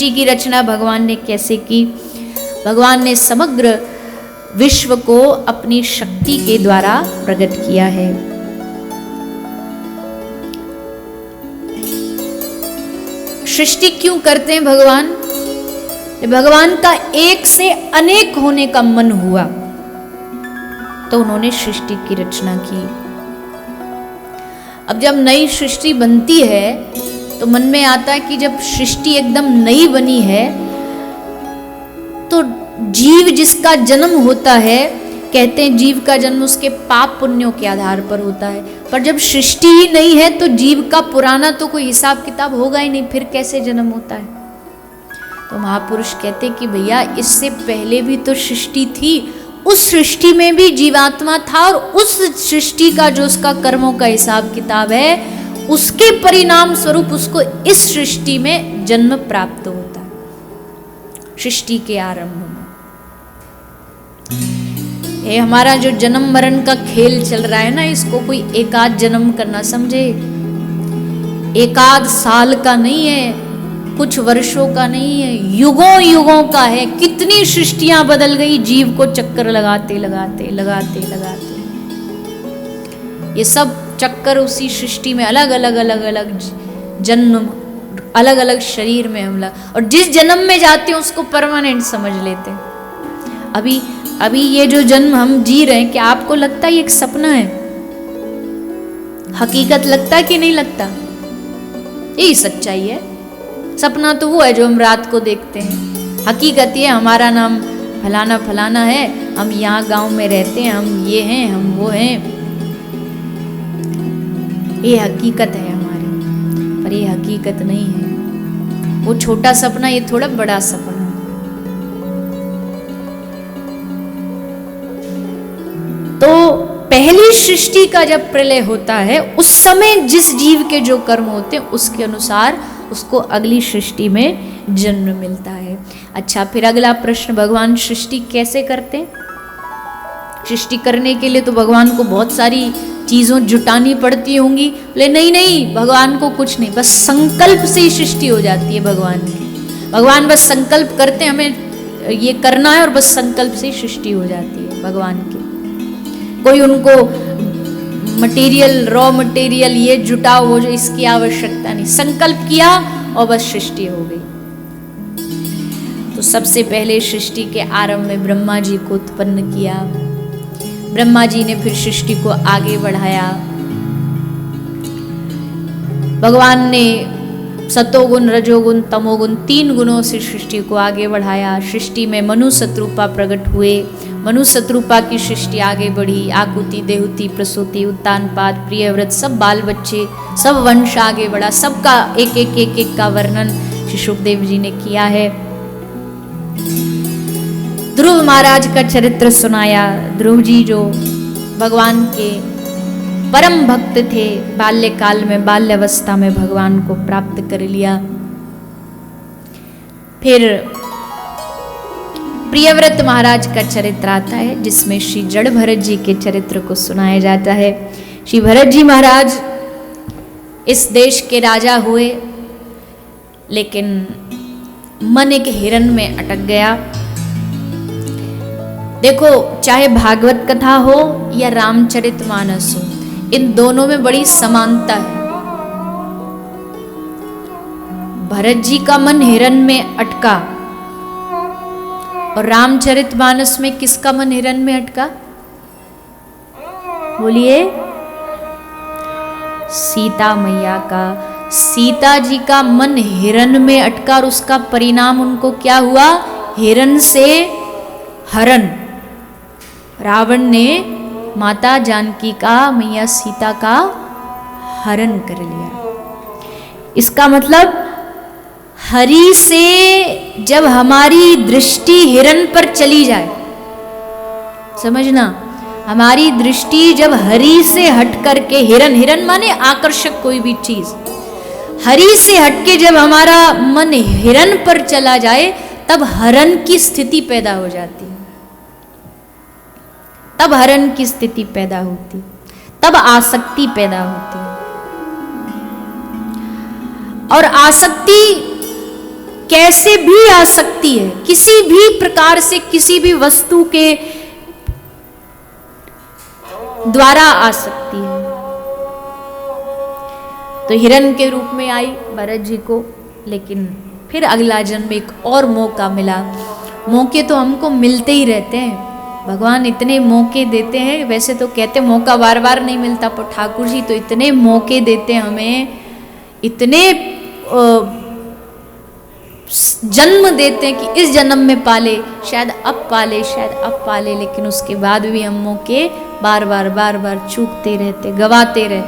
सृष्टि की रचना भगवान ने कैसे की? भगवान ने समग्र विश्व को अपनी शक्ति के द्वारा प्रकट किया है। सृष्टि क्यों करते हैं भगवान? भगवान का एक से अनेक होने का मन हुआ तो उन्होंने सृष्टि की रचना की। अब जब नई सृष्टि बनती है तो मन में आता है कि जब सृष्टि एकदम नई बनी है तो जीव जिसका जन्म होता है, कहते हैं जीव का जन्म उसके पाप पुण्यों के आधार पर होता है, पर जब सृष्टि ही नहीं है तो जीव का पुराना तो कोई हिसाब किताब होगा ही नहीं, फिर कैसे जन्म होता है? तो महापुरुष कहते कि भैया इससे पहले भी तो सृष्टि थी, उस सृष्टि में भी जीवात्मा था और उस सृष्टि का जो उसका कर्मों का हिसाब किताब है उसके परिणाम स्वरूप उसको इस सृष्टि में जन्म प्राप्त होता है, सृष्टि के आरंभ में। ये हमारा जो जन्म मरण का खेल चल रहा है ना, इसको कोई एकाध जन्म करना समझे, एकाध साल का नहीं है, कुछ वर्षों का नहीं है, युगों युगों का है। कितनी सृष्टियां बदल गई जीव को चक्कर लगाते लगाते लगाते लगाते। ये सब चक्कर उसी सृष्टि में अलग अलग अलग अलग जन्म, अलग अलग शरीर में हम लोग, और जिस जन्म में जाते हैं उसको परमानेंट समझ लेते हैं। अभी ये जो जन्म हम जी रहे हैं, क्या आपको लगता है ये एक सपना है? हकीकत लगता है कि नहीं लगता? यही सच्चाई है। सपना तो वो है जो हम रात को देखते हैं, हकीकत ये हमारा नाम फलाना फलाना है, हम यहाँ गांव में रहते हैं, हम ये हैं, हम वो हैं, ये हकीकत है हमारी। पर ये हकीकत नहीं है, वो छोटा सपना, ये थोड़ा बड़ा सपना। तो पहली सृष्टि का जब प्रलय होता है उस समय जिस जीव के जो कर्म होते हैं उसके अनुसार उसको अगली सृष्टि में जन्म मिलता है। अच्छा, फिर अगला प्रश्न, भगवान सृष्टि कैसे करते हैं? सृष्टि करने के लिए तो भगवान को बहुत सारी चीजों जुटानी पड़ती होंगी। बोले नहीं नहीं, भगवान को कुछ नहीं, बस संकल्प से ही सृष्टि हो जाती है भगवान की। भगवान बस संकल्प करते हैं हमें ये करना है और बस संकल्प से ही सृष्टि हो जाती है भगवान की। कोई उनको मटेरियल, रॉ मटेरियल ये जुटाओ वो जो, इसकी आवश्यकता नहीं, संकल्प किया और बस सृष्टि हो गई। तो सबसे पहले सृष्टि के आरंभ में ब्रह्मा जी को उत्पन्न किया। ब्रह्मा जी ने फिर सृष्टि को आगे बढ़ाया। भगवान ने सतोगुण, रजोगुण, तमोगुण 3 गुणों से सृष्टि को आगे बढ़ाया। सृष्टि में मनु शत्रुपा प्रकट हुए। मनु शत्रुपा की सृष्टि आगे बढ़ी। आकुति, देहुति, प्रसूति, उत्तानपाद, प्रियव्रत, सब बाल बच्चे, सब वंश आगे बढ़ा। सबका एक एक एक एक का वर्णन श्री शुकदेव जी ने किया है। ध्रुव महाराज का चरित्र सुनाया। ध्रुव जी जो भगवान के परम भक्त थे, बाल्यकाल में, बाल्यावस्था में भगवान को प्राप्त कर लिया। फिर प्रियव्रत महाराज का चरित्र आता है जिसमें श्री जड़ भरत जी के चरित्र को सुनाया जाता है। श्री भरत जी महाराज इस देश के राजा हुए, लेकिन मन एक हिरन में अटक गया। देखो, चाहे भागवत कथा हो या रामचरितमानस हो, इन दोनों में बड़ी समानता है। भरत जी का मन हिरन में अटका और रामचरितमानस में किसका मन हिरन में अटका? बोलिए, सीता मैया का। सीता जी का मन हिरन में अटका और उसका परिणाम उनको क्या हुआ? हिरन से हरण। रावण ने माता जानकी का, मैया सीता का हरण कर लिया। इसका मतलब हरि से जब हमारी दृष्टि हिरन पर चली जाए, समझना, हमारी दृष्टि जब हरि से हट करके, हिरन, हिरन माने आकर्षक कोई भी चीज, हरि से हटके जब हमारा मन हिरन पर चला जाए तब हरण की स्थिति पैदा हो जाती है। तब हरण की स्थिति पैदा होती, तब आसक्ति पैदा होती। और आसक्ति कैसे भी आ सकती है, किसी भी प्रकार से, किसी भी वस्तु के द्वारा आ सकती है। तो हिरण के रूप में आई भरत जी को, लेकिन फिर अगला जन्म एक और मौका मिला। मौके तो हमको मिलते ही रहते हैं, भगवान इतने मौके देते हैं। वैसे तो कहते मौका बार बार नहीं मिलता, पर ठाकुर जी तो इतने मौके देते हैं हमें, इतने जन्म देते हैं कि इस जन्म में पाले, शायद अब पाले, शायद अब पाले, लेकिन उसके बाद भी हम मौके बार बार चूकते रहते, गवाते रहते।